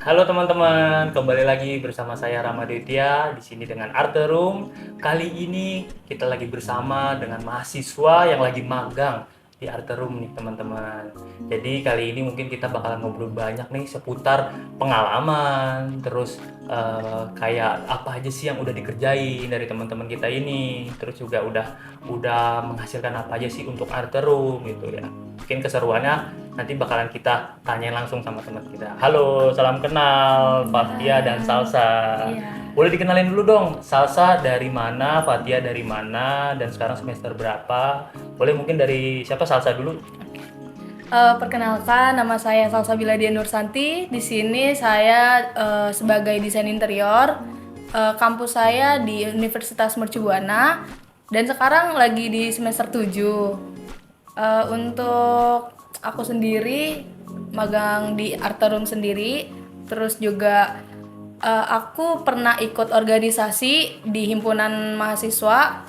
Halo teman-teman, kembali lagi bersama saya Ramaditya di sini dengan Arte Room. Kali ini kita lagi bersama dengan mahasiswa yang lagi magang di Arte Room nih teman-teman. Jadi kali ini mungkin kita bakalan ngobrol banyak nih seputar pengalaman, terus kayak apa aja sih yang udah dikerjain dari teman-teman kita ini, terus juga udah menghasilkan apa aja sih untuk Arte Room gitu ya. Mungkin keseruannya nanti bakalan kita tanyain langsung sama teman kita. Halo, salam kenal Fathia dan Salsa. Iya. Boleh dikenalin dulu dong, Salsa dari mana, Fathia dari mana, dan sekarang semester berapa? Boleh mungkin dari siapa, Salsa dulu? Perkenalkan, nama saya Salsabila Dian Nursanti. Di sini saya sebagai desain interior. Kampus saya di Universitas Mercu Buana dan sekarang lagi di semester 7. Untuk aku sendiri magang di Arte Room sendiri, terus juga aku pernah ikut organisasi di himpunan mahasiswa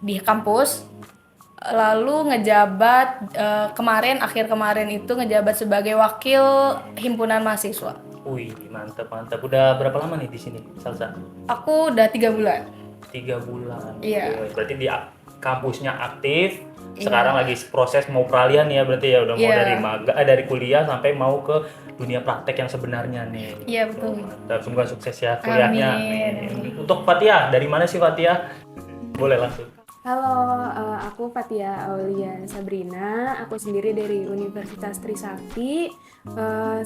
di kampus. Lalu ngejabat akhir kemarin itu ngejabat sebagai wakil himpunan mahasiswa. Wih, mantap mantap. Udah berapa lama nih di sini, Salsa? Aku udah 3 bulan. 3 bulan. Iya. Oke, berarti di kampusnya aktif. Iya. Sekarang lagi proses mau peralihan ya, berarti ya udah mau Iya. dari kuliah sampai mau ke dunia praktek yang sebenarnya nih. Iya, betul. Mantap, semoga sukses ya kuliahnya. Amin. Untuk Fatia, dari mana sih Fatia? Boleh langsung. Halo, aku Fatia Aulia Sabrina. Aku sendiri dari Universitas Trisakti.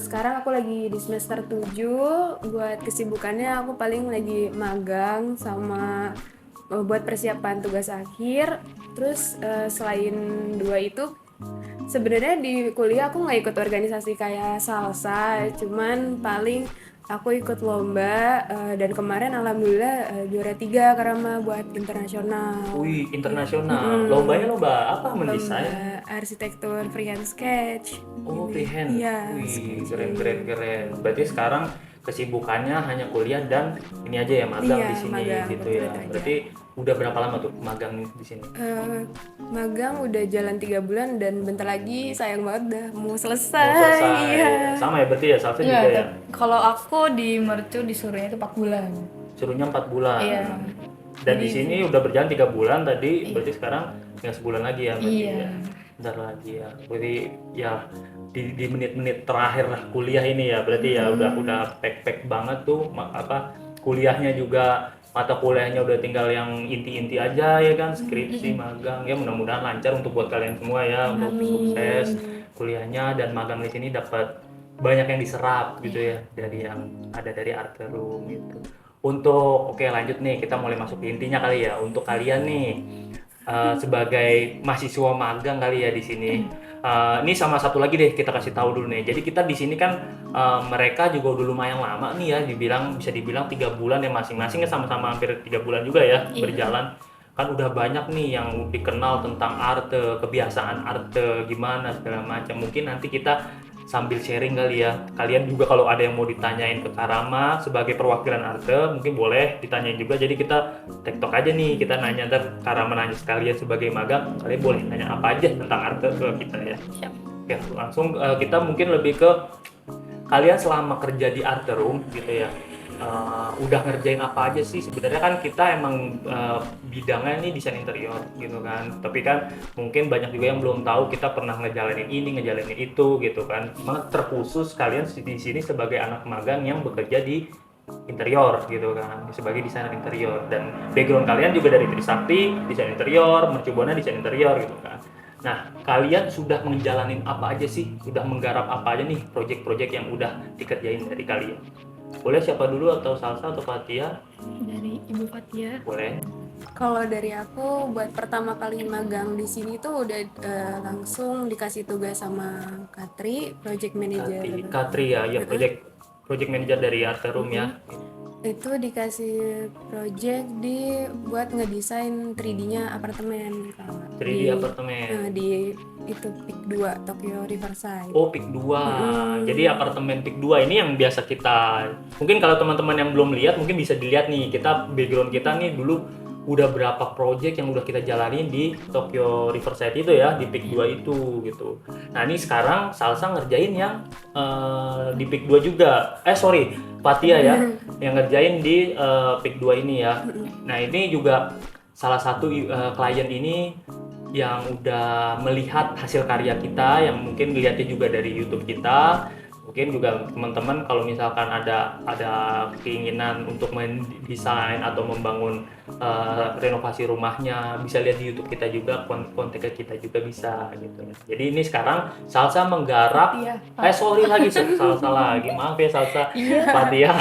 Sekarang aku lagi di semester 7. Buat kesibukannya aku paling lagi magang sama buat persiapan tugas akhir. Terus selain dua itu, sebenarnya di kuliah aku nggak ikut organisasi kayak salsa, cuman paling aku ikut lomba dan kemarin alhamdulillah juara 3 karena buat internasional. Wih, internasional. Lombanya lomba apa? Mendesain? Lomba arsitektur freehand sketch. Oh, freehand. Iya, Wih, sketch. keren. Berarti sekarang kesibukannya hanya kuliah dan ini aja ya magang Iya, di sini magang, gitu betul ya. aja. Berarti udah berapa lama tuh magang di sini? Magang udah jalan 3 bulan dan bentar lagi sayang banget udah mau selesai. Mau selesai. Iya. Sama ya berarti ya, Salsa Iya, juga ya. kalau aku di Mercu disuruhnya itu 4 bulan. Suruhnya 4 bulan. Iya. Dan di sini udah berjalan 3 bulan tadi, Iya. berarti sekarang tinggal sebulan lagi ya berarti Iya. ya. Bentar lagi ya. Berarti ya di menit-menit terakhir lah kuliah ini ya. Berarti ya udah pack banget tuh kuliahnya juga, mata kuliahnya udah tinggal yang inti-inti aja ya kan, skripsi, magang. Ya mudah-mudahan lancar untuk buat kalian semua ya, untuk sukses kuliahnya dan magang di sini dapat banyak yang diserap gitu ya dari yang ada dari Arte Room gitu. Oke, lanjut nih, kita mulai masuk ke intinya kali ya. Untuk kalian nih sebagai mahasiswa magang kali ya di sini. Ini sama satu lagi deh kita kasih tahu dulu nih. Jadi kita di sini kan mereka juga udah lumayan lama nih ya, bisa dibilang 3 bulan ya, masing-masing sama-sama hampir 3 bulan juga ya berjalan. Kan udah banyak nih yang dikenal tentang arte, kebiasaan arte gimana segala macam. Mungkin nanti kita sambil sharing kali ya. Kalian juga kalau ada yang mau ditanyain ke Karama sebagai perwakilan arte, mungkin boleh ditanyain juga. Jadi kita tektok aja nih, kita nanya, ntar Karama nanya sekalian sebagai magang, kalian boleh nanya apa aja tentang arte ke kita ya. Siap. Oke, langsung kita mungkin lebih ke kalian selama kerja di Arte Room gitu ya. Udah ngerjain apa aja sih? Sebenarnya kan kita emang bidangnya nih desain interior gitu kan, tapi kan mungkin banyak juga yang belum tahu kita pernah ngejalanin ini, ngejalanin itu gitu kan. Cuma terkhusus kalian di sini sebagai anak magang yang bekerja di interior gitu kan, sebagai desainer interior, dan background kalian juga dari Trisakti, desain interior, Mercu Buana desain interior gitu kan. Nah, kalian sudah menjalanin apa aja sih? Udah menggarap apa aja nih proyek-proyek yang udah dikerjain dari kalian? Boleh siapa dulu, atau Salsa atau Fatia? Dari Ibu Fatia. Boleh. Kalau dari aku buat pertama kali magang di sini tuh udah langsung dikasih tugas sama Katri, project manager. Katri ya, project manager dari Arte Room ya. Itu dikasih project buat ngedesain 3D-nya apartemen Kak. 3D apartemen. Di itu PIK 2 Tokyo Riverside. Oh, PIK 2. Jadi apartemen PIK 2 ini yang biasa kita, mungkin kalau teman-teman yang belum lihat mungkin bisa dilihat nih, kita background kita nih dulu udah berapa project yang udah kita jalanin di Tokyo Riverside itu ya, di Peak 2 itu gitu. Nah ini sekarang Salsa ngerjain yang di Peak 2 juga. Sorry, Fatia ya yang ngerjain di Peak 2 ini ya. Nah ini juga salah satu klien ini yang udah melihat hasil karya kita, yang mungkin ngeliatnya juga dari YouTube kita. Mungkin juga teman-teman kalau misalkan ada keinginan untuk mendesain atau membangun renovasi rumahnya, bisa lihat di YouTube kita juga, kontak kita juga bisa gitu. Jadi ini sekarang Salsa menggarap sorry lagi Salsa lagi, maaf ya Salsa. Fatia.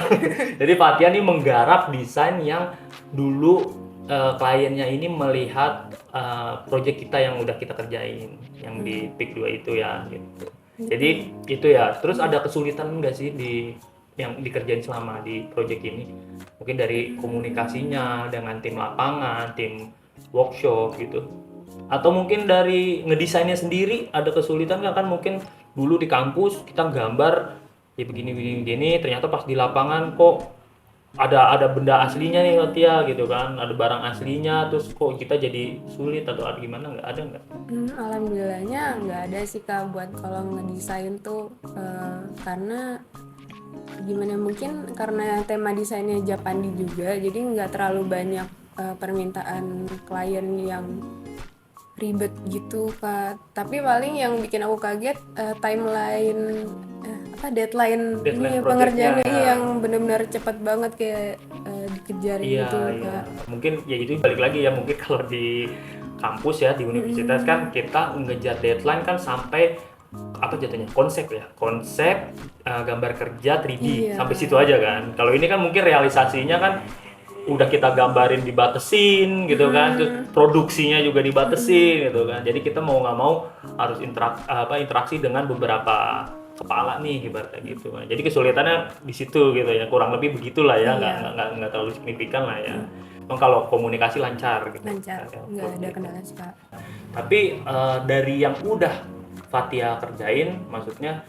Jadi Fatia nih menggarap desain yang dulu kliennya ini melihat project kita yang udah kita kerjain yang di Peak 2 itu ya gitu. Jadi itu ya. Terus ada kesulitan enggak sih yang dikerjain selama di project ini? Mungkin dari komunikasinya dengan tim lapangan, tim workshop gitu. Atau mungkin dari ngedesainnya sendiri ada kesulitan nggak? Kan mungkin dulu di kampus kita gambar ya begini, ternyata pas di lapangan kok ada benda aslinya nih Fatia gitu kan, ada barang aslinya, terus kok kita jadi sulit atau ada gimana, nggak ada nggak? Alhamdulillahnya nggak ada sih Kak buat kalau ngedesain tuh karena gimana, mungkin karena tema desainnya Japandi juga, jadi nggak terlalu banyak permintaan klien yang ribet gitu Kak. Tapi paling yang bikin aku kaget timeline deadline ini pengerjaannya yang benar-benar cepat banget kayak dikejar gitu Kak. Mungkin ya itu balik lagi ya, mungkin kalau di kampus ya di universitas kan kita ngejar deadline kan sampai apa jatuhnya konsep gambar kerja 3D sampai situ aja kan. Kalau ini kan mungkin realisasinya kan udah kita gambarin dibatesin gitu kan, terus produksinya juga dibatesin gitu kan. Jadi kita mau nggak mau harus interaksi dengan beberapa kepala nih ibaratnya gitu. Jadi kesulitannya di situ gitu ya, kurang lebih begitulah ya, nggak terlalu signifikan lah ya. Kalau komunikasi lancar gitu. Lancar, nggak ada kendala sih Kak. Tapi dari yang udah Fatia kerjain, maksudnya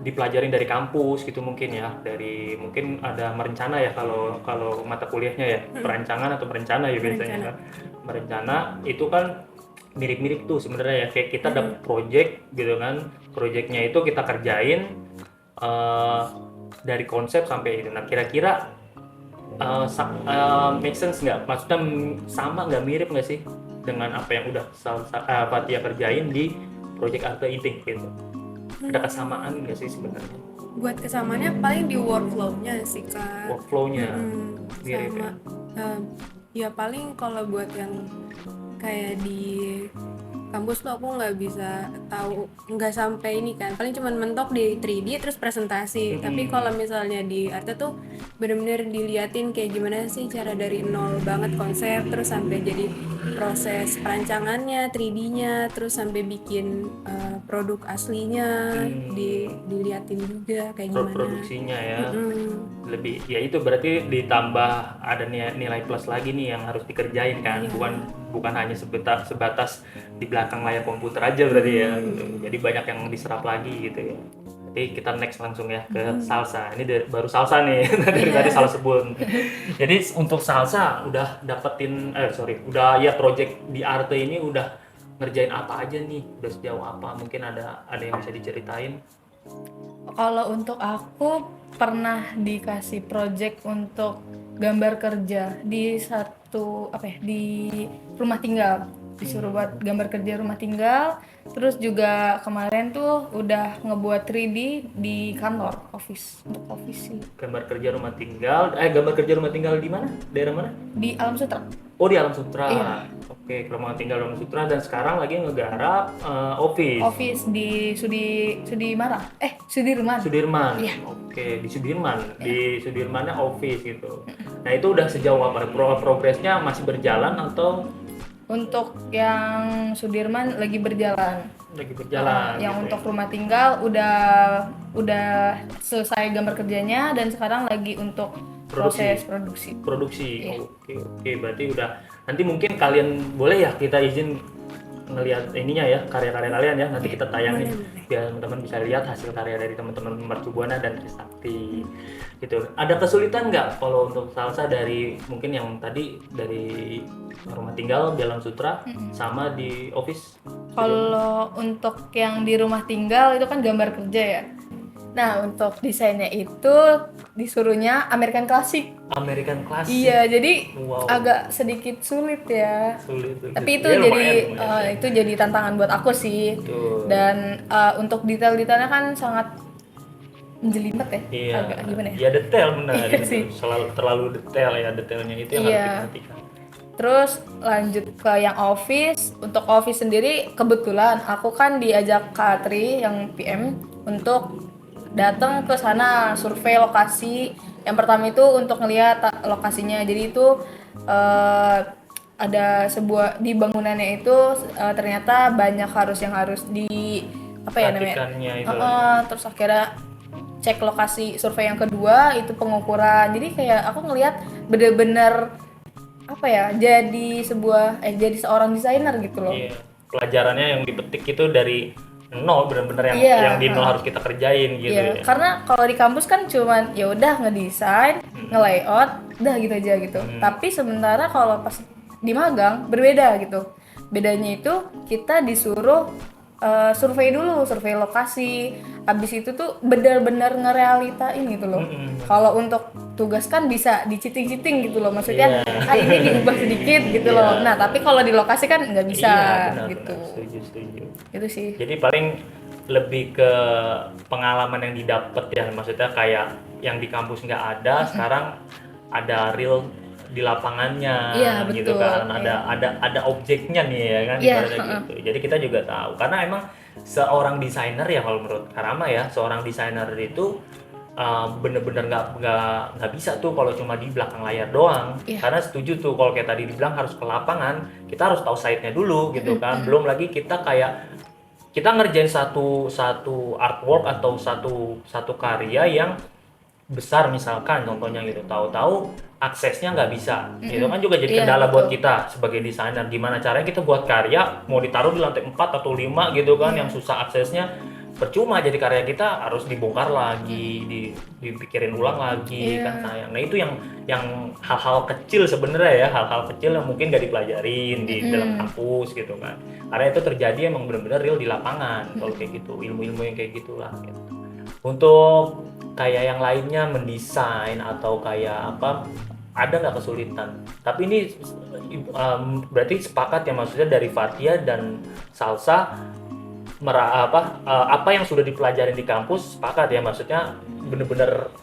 dipelajarin dari kampus gitu mungkin ya, dari mungkin ada merencana ya kalau mata kuliahnya ya, perancangan atau merencana ya biasanya kan. Merencana itu kan mirip-mirip tuh sebenarnya ya, kayak kita dapat project gitu kan, projectnya itu kita kerjain dari konsep sampai itu. Nah kira-kira make sense nggak? Maksudnya sama nggak, mirip nggak sih dengan apa yang udah Fatia kerjain di project Arte Inting gitu? Ada kesamaan nggak sih sebenarnya? Buat kesamaannya paling di workflow-nya sih Kak. Workflow-nya mirip sama ya paling kalau buat yang kayak di kampus tuh aku nggak bisa tahu, nggak sampai ini kan, paling cuman mentok di 3D terus presentasi. Tapi kalau misalnya di Arte tuh bener-bener diliatin kayak gimana sih cara dari nol banget konsep terus sampai jadi proses perancangannya 3D-nya terus sampai bikin produk aslinya diliatin juga kayak gimana produksinya ya. Lebih ya itu berarti ditambah ada nilai plus lagi nih yang harus dikerjain kan, bukan hanya sebatas di belakang layar komputer aja berarti ya gitu. Jadi banyak yang diserap lagi gitu ya. Jadi kita next langsung ya ke Salsa. Ini baru Salsa nih dari tadi salah sebut. Jadi untuk Salsa udah dapetin udah ya project di Arte ini udah ngerjain apa aja nih? Udah sejauh apa? Mungkin ada yang bisa diceritain? Kalau untuk aku pernah dikasih project untuk gambar kerja di di rumah tinggal, disuruh buat gambar kerja rumah tinggal. Terus juga kemarin tuh udah ngebuat 3D di kantor, untuk office sih. Gambar kerja rumah tinggal di mana? Daerah mana? Di Alam Sutra. Oh, di Alam Sutra. Iya. Oke, rumah tinggal Alam Sutra, dan sekarang lagi ngegarap office. Office di Sudirman. Sudirman. Iya. Oke, di Sudirman. Di Sudirmannya office gitu. Nah, itu udah sejauh apa? Progresnya masih berjalan atau? Untuk yang Sudirman lagi berjalan. Yang gitu untuk ya? rumah tinggal udah selesai gambar kerjanya dan sekarang lagi untuk proses produksi. Iya. Oke, berarti udah. Nanti mungkin kalian boleh ya kita izin ngelihat ininya ya, karya-karya kalian ya. Nanti kita tayangin Boleh. biar teman-teman bisa lihat hasil karya dari teman-teman Mercu Buana dan Trisakti. Gitu. Ada kesulitan nggak kalau untuk salsa dari mungkin yang tadi dari rumah tinggal Jalan Sutra sama di office? Kalau untuk yang di rumah tinggal itu kan gambar kerja ya. Nah, untuk desainnya itu disuruhnya American Classic. American Classic. Iya, jadi Wow. agak sedikit sulit ya. Sulit. Tapi itu Ya, jadi lumayan. itu jadi tantangan buat aku sih. Betul. Dan untuk detail-detailnya kan sangat menjelimet ya. Iya. Agak gimana ya? Ya detail benar. Iya Itu. sih. Selalu terlalu detail ya, detailnya itu yang Iya. harus diperhatikan. Terus lanjut ke yang office. Untuk office sendiri kebetulan aku kan diajak Katri yang PM untuk datang ke sana survei lokasi. Yang pertama itu untuk ngelihat lokasinya. Jadi itu ada sebuah di bangunannya itu ternyata banyak yang harus di apa ya namanya? Perhatikannya itu. Terus akhirnya cek lokasi survei yang kedua itu pengukuran. Jadi kayak aku ngelihat bener-bener apa ya, jadi seorang desainer gitu loh. Iya. Pelajarannya yang dipetik itu dari nol, benar-benar yang Iya, yang di nol harus kita kerjain gitu Iya, ya. karena kalau di kampus kan cuman ya udah ngedesain, nge-layout, udah gitu aja gitu. Tapi sementara kalau pas di magang berbeda gitu. Bedanya itu kita disuruh survei dulu, survei lokasi. Habis itu tuh benar-benar ngerealitain gitu loh. Kalau untuk tugas kan bisa diciting-citing gitu loh. Maksudnya ini diubah sedikit gitu loh. Nah, tapi kalau di lokasi kan nggak bisa Iya, benar, gitu. benar. Setuju. Itu sih. Jadi paling lebih ke pengalaman yang didapat ya, maksudnya kayak yang di kampus nggak ada, sekarang ada real di lapangannya, Iya, gitu betul. kan, ada objeknya nih ya kan, Iya, ibaratnya gitu. Jadi kita juga tahu, karena emang seorang desainer ya kalau menurut Karama ya, seorang desainer itu bener-bener nggak bisa tuh kalau cuma di belakang layar doang. Iya. Karena setuju tuh kalau kayak tadi dibilang harus ke lapangan, kita harus tahu site-nya dulu gitu kan. Belum lagi kita ngerjain satu artwork atau satu karya yang besar misalkan contohnya gitu, tahu-tahu aksesnya nggak bisa gitu kan, juga jadi Iya, kendala buat betul. kita sebagai desainer. Gimana caranya kita buat karya mau ditaruh di lantai 4 atau 5 gitu kan, yang susah aksesnya, percuma jadi karya kita harus dibongkar lagi, dipikirin ulang lagi kan, sayang. Nah itu yang hal-hal kecil sebenarnya ya, hal-hal kecil yang mungkin gak dipelajarin di dalam kampus gitu kan, karena itu terjadi emang benar-benar real di lapangan kalau kayak gitu, ilmu-ilmu yang kayak gitulah gitu. Untuk kayak yang lainnya mendesain atau kayak apa, ada nggak kesulitan? Tapi ini berarti sepakat ya, maksudnya dari Fathia dan Salsa apa yang sudah dipelajari di kampus sepakat ya, maksudnya bener-bener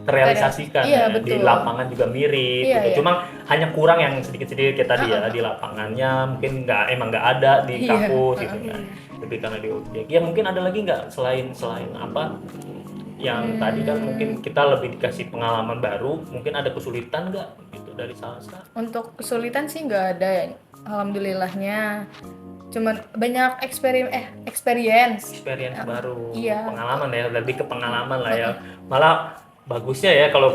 terrealisasikan Iya, ya, di betul. lapangan juga mirip Iya, gitu. iya. Cuma hanya kurang yang sedikit-sedikit kayak tadi ya, di lapangannya mungkin emang nggak ada di Iya, kampus gitu kan. Lebih karena di objek. Ya mungkin ada lagi nggak selain apa yang tadi kan, mungkin kita lebih dikasih pengalaman baru, mungkin ada kesulitan nggak gitu dari Salsa? Untuk kesulitan sih nggak ada ya, alhamdulillahnya. Cuman banyak experience. Baru, Iya. pengalaman ya, lebih ke pengalaman lah ya. Malah bagusnya ya kalau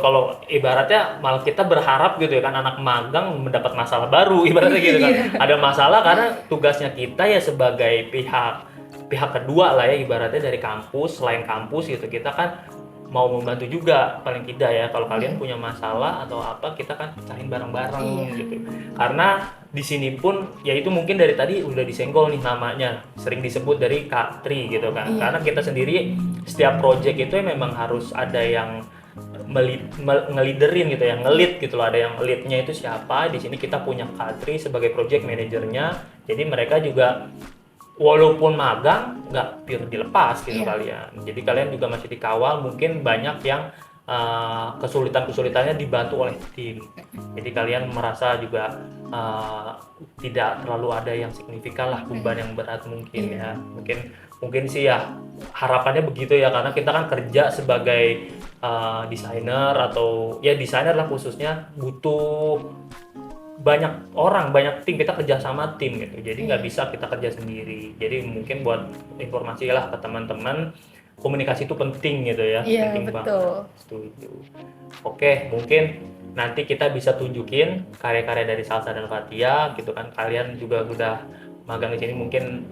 ibaratnya malah kita berharap gitu ya kan, anak magang mendapat masalah baru ibaratnya gitu kan. Ada masalah karena tugasnya kita ya sebagai pihak kedua lah ya, ibaratnya dari kampus, selain kampus gitu, kita kan mau membantu juga paling tidak ya. Kalau kalian punya masalah atau apa, kita kan pecahin bareng-bareng gitu. Karena di sini pun ya itu mungkin dari tadi udah disenggol nih, namanya sering disebut dari Katri gitu kan. Karena kita sendiri setiap project itu memang harus ada yang ngeliderin gitu ya, ngelit gitu loh, ada yang leadnya itu siapa. Di sini kita punya Katri sebagai project manajernya, jadi mereka juga walaupun magang nggak pure dilepas gitu kalian. Jadi kalian juga masih dikawal, mungkin banyak yang kesulitan-kesulitannya dibantu oleh tim. Jadi kalian merasa juga tidak terlalu ada yang signifikan lah, beban yang berat mungkin ya. Mungkin sih ya harapannya begitu ya, karena kita kan kerja sebagai desainer atau ya desainer lah khususnya, butuh banyak orang, banyak tim, kita kerja sama tim gitu, jadi nggak bisa kita kerja sendiri. Jadi mungkin buat informasi lah ke teman-teman, komunikasi itu penting gitu ya. Iya, penting betul. banget. Setuju. Oke, mungkin nanti kita bisa tunjukin karya-karya dari Salsa dan Fathia gitu kan. Kalian juga udah magang di sini mungkin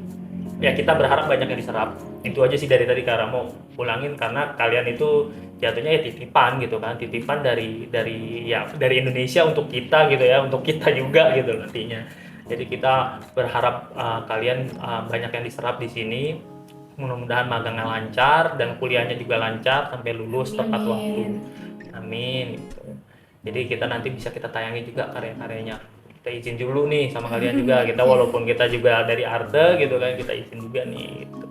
ya kita berharap banyak yang diserap. Itu aja sih dari tadi Kak mau ulangin, karena kalian itu jatuhnya ya titipan gitu kan, titipan dari Indonesia untuk kita gitu ya, untuk kita juga gitu nantinya. Jadi kita berharap kalian banyak yang diserap di sini. Mudah-mudahan magangnya lancar dan kuliahnya juga lancar sampai lulus tepat waktu. Amin. Gitu. Jadi kita nanti bisa kita tayangi juga karya-karyanya. Kita izin dulu nih sama kalian juga. Kita walaupun kita juga dari Arte gitu kan, kita izin juga nih. Gitu.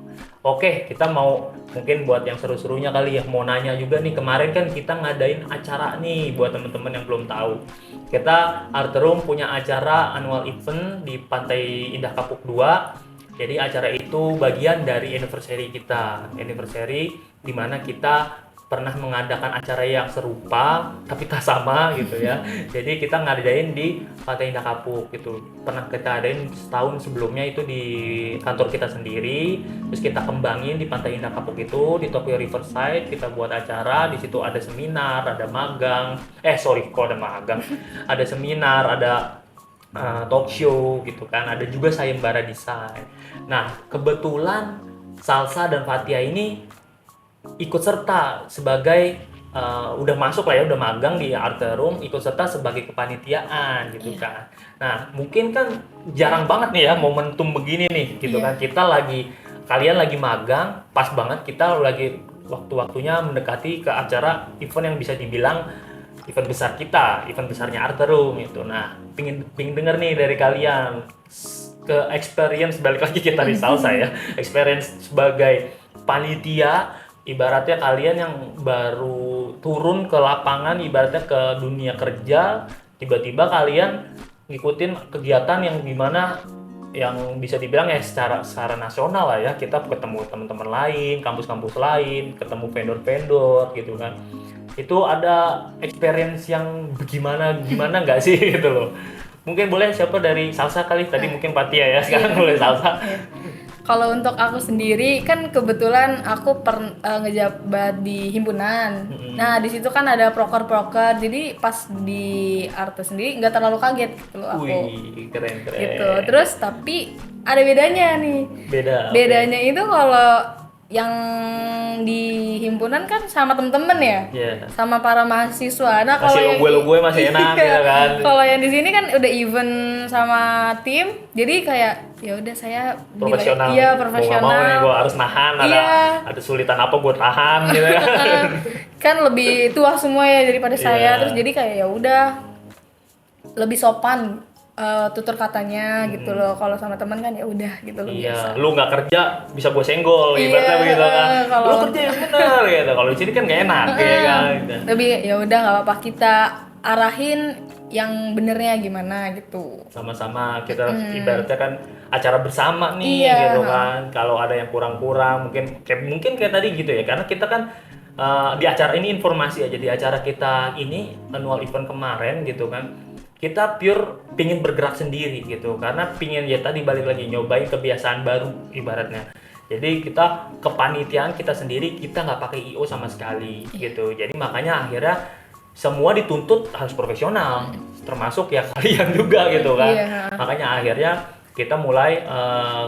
Oke, kita mau mungkin buat yang seru-serunya kali ya, mau nanya juga nih, kemarin kan kita ngadain acara nih buat teman-teman yang belum tahu. Kita Arte Room punya acara annual event di Pantai Indah Kapuk 2. Jadi acara itu bagian dari anniversary kita, anniversary di mana kita pernah mengadakan acara yang serupa tapi tak sama gitu ya. Jadi kita ngadain di Pantai Indah Kapuk gitu. Pernah kita adain setahun sebelumnya itu di kantor kita sendiri. Terus kita kembangin di Pantai Indah Kapuk itu di Tokyo Riverside, kita buat acara. Di situ ada seminar, ada magang. Kok ada magang? Ada seminar, ada talk show gitu kan, ada juga sayembara desain. Nah kebetulan Salsa dan Fatia ini ikut serta sebagai udah masuk lah ya, udah magang di Arte Room, ikut serta sebagai kepanitiaan gitu kan. Nah mungkin kan jarang banget nih ya momentum begini nih gitu kan, kalian lagi magang, pas banget kita lagi waktu-waktunya mendekati ke acara event yang bisa dibilang event besar kita, event besarnya Arte Room itu. Nah, pingin denger nih dari kalian ke experience, balik lagi kita di Salsa ya, experience sebagai panitia, ibaratnya kalian yang baru turun ke lapangan, ibaratnya ke dunia kerja, tiba-tiba kalian ngikutin kegiatan yang gimana, yang bisa dibilang ya secara nasional lah ya, kita ketemu teman-teman lain, kampus-kampus lain, ketemu vendor-vendor gitu kan. Itu ada experience yang gimana nggak sih gitu loh. Mungkin boleh siapa dari Salsa kali, tadi mungkin Fatia ya, sekarang boleh Salsa. Kalau untuk aku sendiri kan kebetulan aku ngejabat di himpunan. Nah di situ kan ada proker-proker, jadi pas di Arte sendiri nggak terlalu kaget gitu loh aku. Wih, keren. Gitu. Terus tapi ada bedanya nih. Bedanya itu kalau yang di himpunan kan sama temen-temen ya, sama para mahasiswa. Nah kalau yang logo masih enak gitu kan. Kalau yang di sini kan udah event sama tim, jadi kayak ya udah saya profesional. Iya profesional. Mau nih gue harus nahan, ada sulitan apa gue tahan gitu kan. Kan lebih tua semua ya daripada saya, terus jadi kayak ya udah lebih sopan. Tutur katanya gitu loh. Kalau sama teman kan ya udah gitu loh. Iya, lu nggak kerja bisa gue senggol, ibaratnya begitu kan. Lu kerja yang benar gitu. Kalau di sini kan nggak enak ya kan. Tapi ya udah nggak apa-apa, kita arahin yang benernya gimana gitu. Sama-sama kita ibaratnya kan acara bersama nih gitu kan. Kalau ada yang kurang-kurang mungkin kayak tadi gitu ya. Karena kita kan di acara ini informasi aja, di acara kita ini annual event kemarin gitu kan. Kita pure pingin bergerak sendiri gitu, karena pingin ya tadi balik lagi nyobain kebiasaan baru ibaratnya. Jadi kita kepanitiaan kita sendiri, kita nggak pakai IO sama sekali gitu. Jadi makanya akhirnya semua dituntut harus profesional, termasuk ya kalian juga gitu kan. Makanya akhirnya kita mulai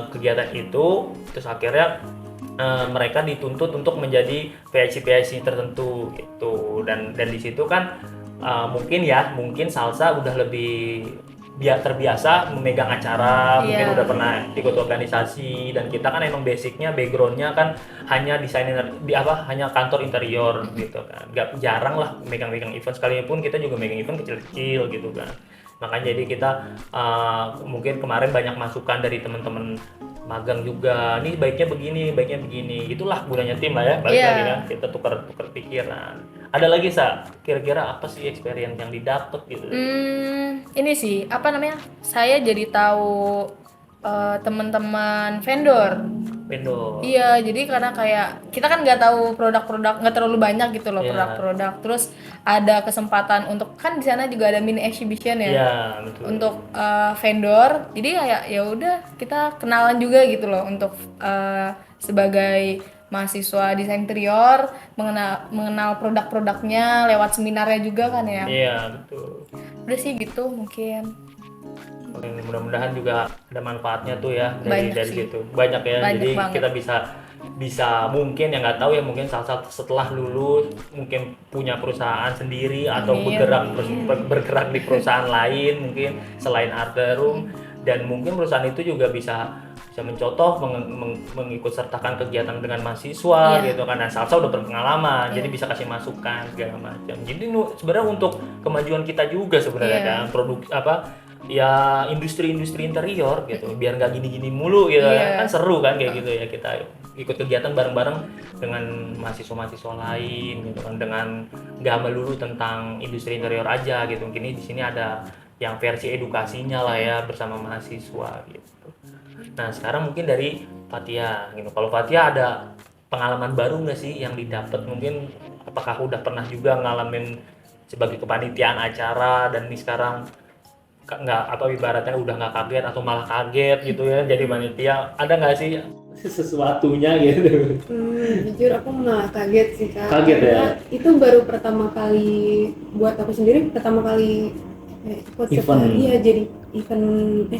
kegiatan itu, terus akhirnya mereka dituntut untuk menjadi PIC tertentu gitu. Dan di situ kan mungkin Salsa udah lebih terbiasa memegang acara, mungkin udah pernah ikut organisasi, dan kita kan emang basicnya backgroundnya kan hanya desainer hanya kantor interior gitu kan, jarang lah megang event, sekalipun kita juga megang event kecil-kecil gitu kan. Makanya jadi kita mungkin kemarin banyak masukan dari teman-teman magang juga, nih baiknya begini, itulah gunanya tim lah ya, balik lagi kan kita tukar pikiran. Ada lagi kira-kira apa sih experience yang didapat gitu? Ini sih apa namanya, saya jadi tahu teman-teman vendor. Iya, jadi karena kayak kita kan nggak tahu produk-produk, nggak terlalu banyak gitu loh produk-produk. Terus ada kesempatan untuk, kan di sana juga ada mini exhibition ya. Iya, betul. Untuk vendor. Jadi kayak ya udah kita kenalan juga gitu loh untuk sebagai mahasiswa desain interior, mengenal produk-produknya lewat seminarnya juga kan ya. Iya, betul. Udah sih gitu mungkin. Mudah-mudahan juga ada manfaatnya tuh ya Banyak dari sih. situ. Banyak ya. Banyak Jadi banget. kita bisa mungkin yang nggak tahu ya, mungkin saat setelah lulus mungkin punya perusahaan sendiri atau Amin. bergerak di perusahaan lain mungkin selain Arterum, dan mungkin perusahaan itu juga bisa mencontoh mengikut sertakan kegiatan dengan mahasiswa Iya. gitu kan. Nah, Salsa udah berpengalaman, Iya. jadi bisa kasih masukan segala macam. Jadi sebenarnya untuk kemajuan kita juga sebenarnya Iya. kan, produk ya industri interior gitu, biar nggak gini-gini mulu gitu Iya. kan seru kan kayak gitu ya, kita ikut kegiatan bareng-bareng dengan mahasiswa lain gitu kan, dengan nggak melulu tentang industri interior aja gitu. Mungkin di sini ada yang versi edukasinya lah ya bersama mahasiswa gitu. Nah, sekarang mungkin dari Fatia gitu. Kalau Fatia ada pengalaman baru nggak sih yang didapat? Mungkin apakah udah pernah juga ngalamin sebagai kepanitiaan acara dan ini sekarang nggak atau ibaratnya udah nggak kaget atau malah kaget gitu ya jadi panitia, ada nggak sih sesuatunya gitu? Jujur aku malah kaget sih Kak. Kaget ya? Karena itu baru pertama kali buat aku sendiri, pertama kali ikut Event. iya jadi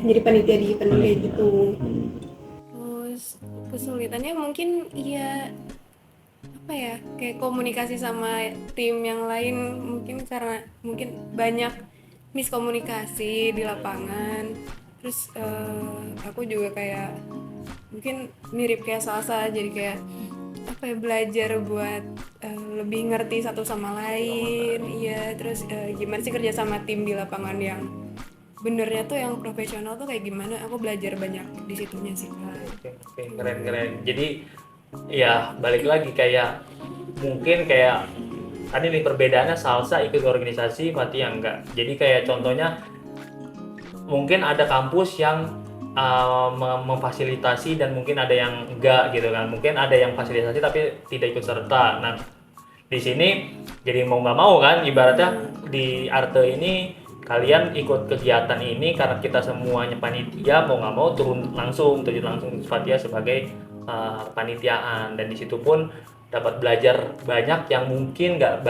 jadi panitia di event kayak gitu. Terus kesulitannya mungkin iya apa ya, kayak komunikasi sama tim yang lain, mungkin karena banyak miskomunikasi di lapangan. Terus aku juga kayak mungkin mirip kayak Salsa, jadi kayak apa ya, belajar buat lebih ngerti satu sama lain. Iya, terus gimana sih kerja sama tim di lapangan yang benernya tuh yang profesional tuh kayak gimana, aku belajar banyak di situnya sih Kak. Oke, keren. Jadi ya balik lagi kayak mungkin kayak tadi nih perbedaannya, Salsa ikut organisasi, Fatia enggak. Jadi kayak contohnya mungkin ada kampus yang memfasilitasi dan mungkin ada yang enggak gitu kan. Mungkin ada yang fasilitasi tapi tidak ikut serta. Nah, di sini jadi mau nggak mau kan ibaratnya di Arte ini kalian ikut kegiatan ini karena kita semuanya panitia, mau nggak mau terjun langsung Fatia sebagai panitiaan, dan di situ pun dapat belajar banyak yang mungkin nggak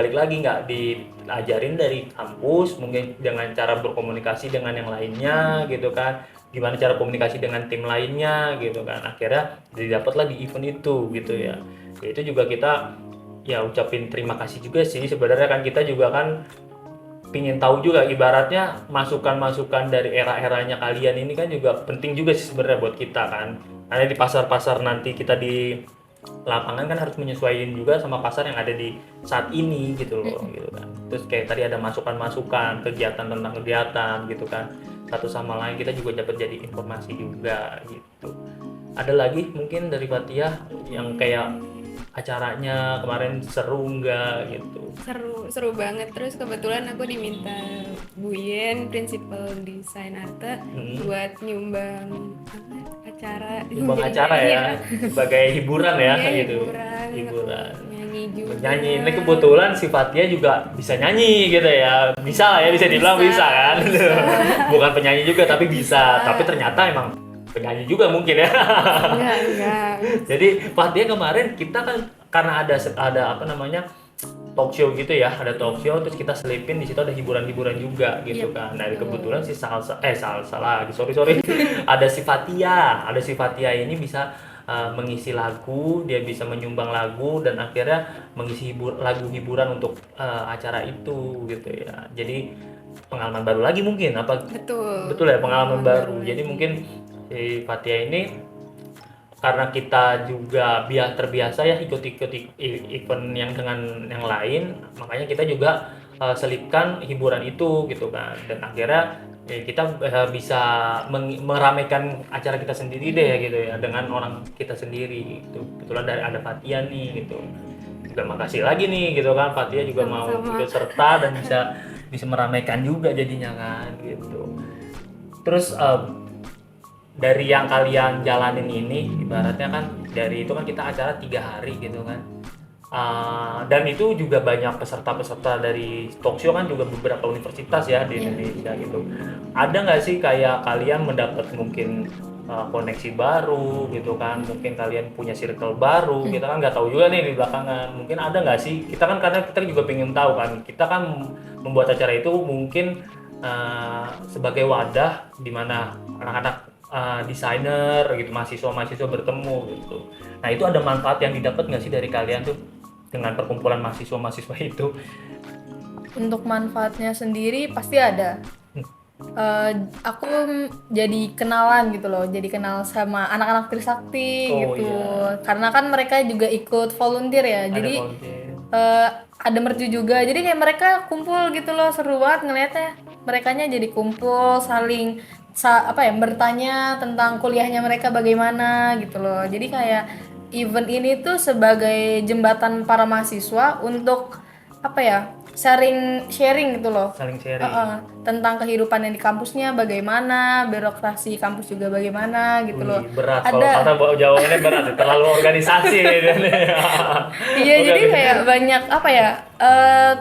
diajarin dari kampus, mungkin dengan cara berkomunikasi dengan yang lainnya gitu kan, gimana cara komunikasi dengan tim lainnya gitu kan, akhirnya didapatlah di event itu gitu ya. Itu juga kita ya ucapin terima kasih juga sih sebenarnya kan, kita juga kan pingin tahu juga ibaratnya masukan-masukan dari era-eranya kalian ini kan juga penting juga sih sebenarnya buat kita kan, karena di pasar-pasar nanti kita di lapangan kan harus menyesuaikan juga sama pasar yang ada di saat ini gitu loh gitu kan. Terus kayak tadi ada masukan-masukan kegiatan tentang kegiatan gitu kan, satu sama lain kita juga dapat jadi informasi juga gitu. Ada lagi mungkin dari Fatia yang kayak acaranya kemarin seru nggak gitu? Seru banget. Terus kebetulan aku diminta Bu Yen, prinsipal desain Arte, buat nyumbang acara Nyumbang Jadi acara nyanyi ya sebagai hiburan ya Iya, gitu. hiburan nyanyi juga, Nyanyi ini kebetulan si Fatia juga bisa nyanyi gitu ya, bisa lah ya, bisa dibilang bisa kan. Bukan penyanyi juga tapi bisa, tapi ternyata emang penyanyi juga mungkin ya. enggak Jadi Fatia kemarin kita kan karena ada apa namanya talk show gitu ya, ada talk show terus kita selipin di situ ada hiburan-hiburan juga gitu kan. Nah, kebetulan si Salsa lagi, sorry. Ada si Fatia ini bisa mengisi lagu, dia bisa menyumbang lagu dan akhirnya mengisi lagu hiburan untuk acara itu gitu ya. Jadi pengalaman baru lagi mungkin apa? Betul ya, pengalaman baru. Jadi mungkin si Fatia ini karena kita juga terbiasa ya ikut event yang dengan yang lain, makanya kita juga selipkan hiburan itu gitu kan, dan akhirnya kita bisa meramaikan acara kita sendiri deh gitu ya dengan orang kita sendiri gitu. Kebetulan ada Fatia nih gitu, juga makasih lagi nih gitu kan, Fatia juga mau ikut serta dan bisa meramaikan juga jadinya kan gitu. Terus dari yang kalian jalanin ini ibaratnya kan dari itu kan kita acara 3 hari gitu kan, dan itu juga banyak peserta dari talk show kan juga beberapa universitas ya di Indonesia gitu. Ada nggak sih kayak kalian mendapat mungkin koneksi baru gitu kan, mungkin kalian punya circle baru, kita kan nggak tahu juga nih di belakangan, mungkin ada nggak sih, kita kan karena kita juga pengen tahu kan, kita kan membuat acara itu mungkin sebagai wadah di mana anak-anak desainer gitu, mahasiswa-mahasiswa bertemu gitu. Nah itu ada manfaat yang didapat nggak sih dari kalian tuh dengan perkumpulan mahasiswa-mahasiswa itu? Untuk manfaatnya sendiri pasti ada. Aku jadi kenalan gitu loh, jadi kenal sama anak-anak Trisakti Oh, gitu. iya. Karena kan mereka juga ikut volunteer ya, Ada jadi volunteer. ada mercu juga. Jadi kayak mereka kumpul gitu loh, seru banget ngeliatnya. Merekanya jadi kumpul, saling bertanya tentang kuliahnya mereka bagaimana gitu loh. Jadi kayak event ini tuh sebagai jembatan para mahasiswa untuk sharing gitu loh. Saling sharing. Tentang kehidupan yang di kampusnya bagaimana, birokrasi kampus juga bagaimana gitu loh. Wih, berat kalau Ada kata bawa jawabannya berat ya, terlalu organisasi iya, jadi kayak banyak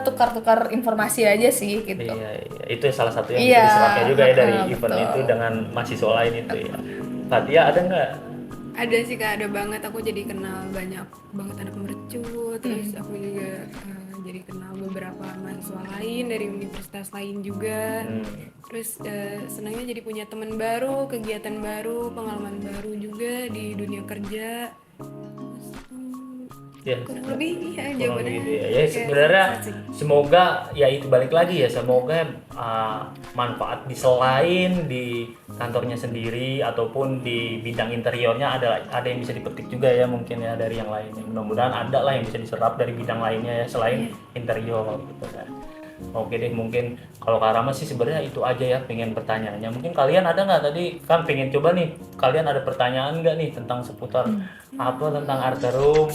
tukar-tukar informasi aja sih gitu. iya, itu salah satu yang Iya, bisa diserapnya juga ya dari event betul. itu dengan mahasiswa lain itu ya. Fatia ada nggak? Ada sih Kak, ada banget. Aku jadi kenal banyak banget anak mercu, terus aku juga jadi kenal beberapa mahasiswa lain dari universitas lain juga. Terus senangnya jadi punya teman baru, kegiatan baru, pengalaman baru juga di dunia kerja. Terus, Ya, kurang lebih iya kurang jawabannya. gitu ya. Ya kayak sebenarnya sama sih. semoga ya itu balik lagi ya, semoga manfaat di selain di kantornya sendiri ataupun di bidang interiornya ada yang bisa dipetik juga ya mungkin ya dari yang lainnya. Mudah-mudahan ada lah yang bisa diserap dari bidang lainnya ya selain interior gitu kan. Oke deh, mungkin kalau Kak Rama sih sebenarnya itu aja ya pengen pertanyaannya. Mungkin kalian ada nggak tadi kan pengen coba nih, kalian ada pertanyaan nggak nih tentang seputar apa tentang Arterum?